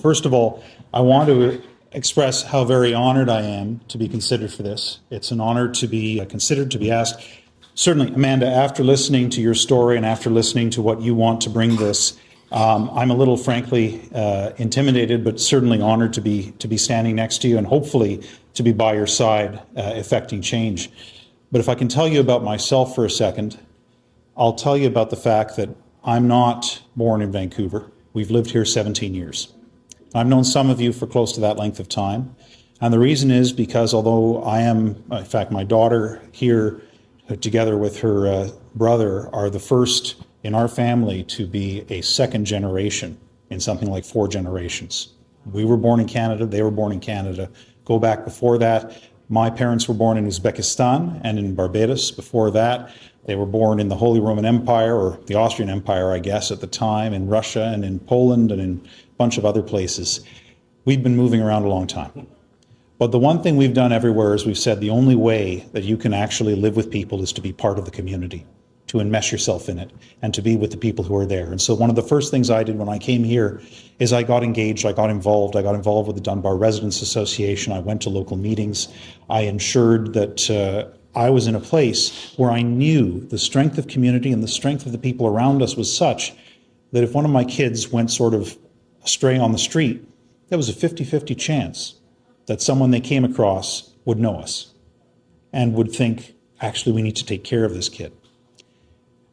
First of all, I want to express how very honored I am to be considered for this. It's an honor to be considered, to be asked. Certainly, Amanda, after listening to your story and after listening to what you want to bring this, I'm a little, frankly, intimidated, but certainly honored to be standing next to you and hopefully to be by your side, effecting change. But if I can tell you about myself for a second, I'll tell you about the fact that I'm not born in Vancouver. We've lived here 17 years. I've known some of you for close to that length of time. And the reason is because although I am, in fact, my daughter here, together with her brother, are the first in our family to be a second generation in something like 4 generations. We were born in Canada, they were born in Canada. Go back before that, my parents were born in Uzbekistan and in Barbados. Before that, they were born in the Holy Roman Empire, or the Austrian Empire, I guess, at the time, in Russia and in Poland and in a bunch of other places. We've been moving around a long time. But the one thing we've done everywhere is we've said the only way that you can actually live with people is to be part of the community, to enmesh yourself in it, and to be with the people who are there. And so one of the first things I did when I came here is I got engaged, I got involved with the Dunbar Residents Association. I went to local meetings. I ensured that I was in a place where I knew the strength of community and the strength of the people around us was such that if one of my kids went sort of astray on the street, there was a 50-50 chance that someone they came across would know us and would think, actually, we need to take care of this kid.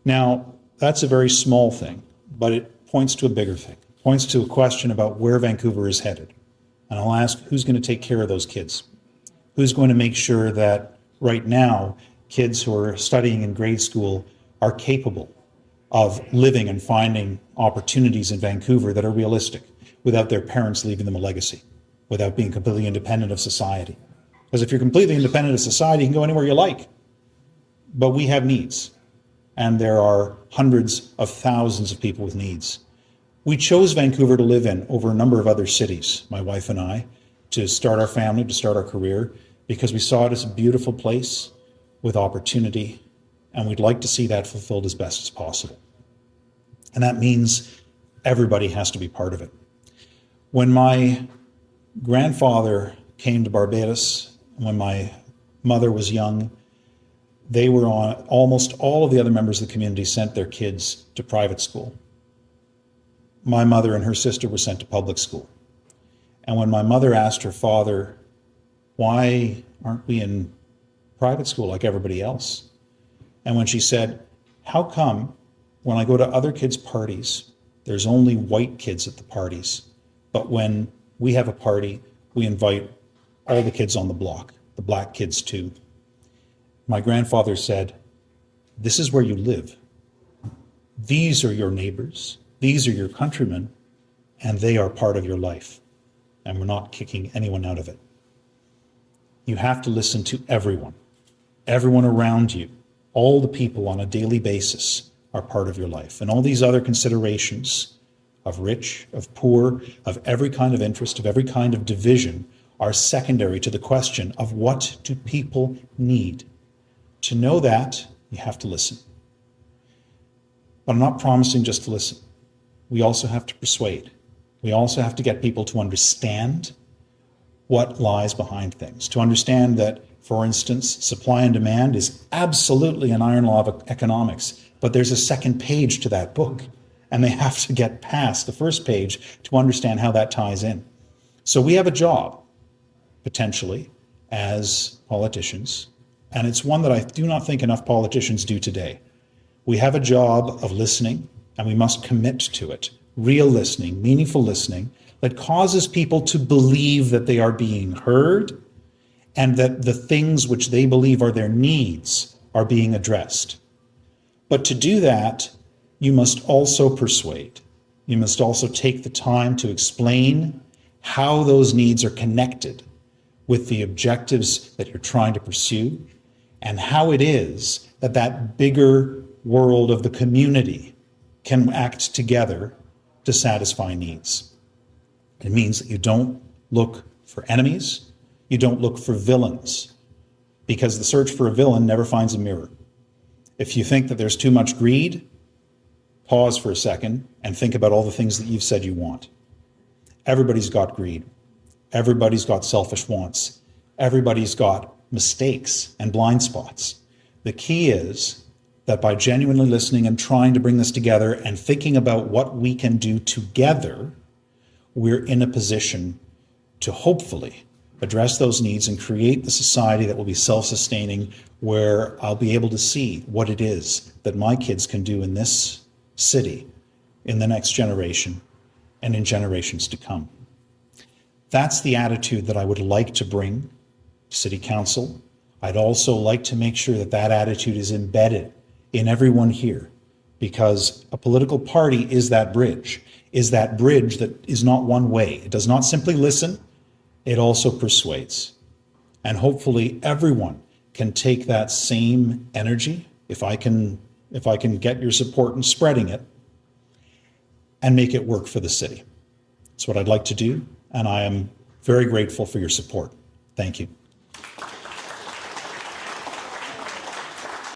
Now, that's a very small thing, but it points to a bigger thing. It points to a question about where Vancouver is headed. And I'll ask, who's going to take care of those kids? Who's going to make sure that right now, kids who are studying in grade school are capable of living and finding opportunities in Vancouver that are realistic without their parents leaving them a legacy, without being completely independent of society? Because if you're completely independent of society, you can go anywhere you like. But we have needs. And there are hundreds of thousands of people with needs. We chose Vancouver to live in over a number of other cities, my wife and I, to start our family, to start our career, because we saw it as a beautiful place with opportunity, and we'd like to see that fulfilled as best as possible. And that means everybody has to be part of it. When my grandfather came to Barbados, when my mother was young, they were on, almost all of the other members of the community sent their kids to private school. My mother and her sister were sent to public school. And when my mother asked her father, why aren't we in private school like everybody else? And when she said, how come when I go to other kids' parties, there's only white kids at the parties, but when we have a party, we invite all the kids on the block, the black kids too? My grandfather said, this is where you live. These are your neighbors. These are your countrymen, and they are part of your life. And we're not kicking anyone out of it. You have to listen to everyone around you. All the people on a daily basis are part of your life. And all these other considerations of rich, of poor, of every kind of interest, of every kind of division are secondary to the question of what do people need. To know that, you have to listen. But I'm not promising just to listen. We also have to persuade. We also have to get people to understand what lies behind things. To understand that, for instance, supply and demand is absolutely an iron law of economics, but there's a second page to that book, and they have to get past the first page to understand how that ties in. So we have a job, potentially, as politicians, and it's one that I do not think enough politicians do today. We have a job of listening, and we must commit to it. Real listening, meaningful listening, that causes people to believe that they are being heard and that the things which they believe are their needs are being addressed. But to do that, you must also persuade. You must also take the time to explain how those needs are connected with the objectives that you're trying to pursue, and how it is that that bigger world of the community can act together to satisfy needs. It means that you don't look for enemies, you don't look for villains, because the search for a villain never finds a mirror. If you think that there's too much greed, pause for a second and think about all the things that you've said you want. Everybody's got greed. Everybody's got selfish wants. Everybody's got mistakes and blind spots. The key is that by genuinely listening and trying to bring this together and thinking about what we can do together, we're in a position to hopefully address those needs and create the society that will be self-sustaining, where I'll be able to see what it is that my kids can do in this city, in the next generation, and in generations to come. That's the attitude that I would like to bring to City Council. I'd also like to make sure that that attitude is embedded in everyone here, because a political party is that bridge that is not one way. It does not simply listen, it also persuades. And hopefully everyone can take that same energy, if I can get your support in spreading it, and make it work for the city. That's what I'd like to do, and I am very grateful for your support. Thank you.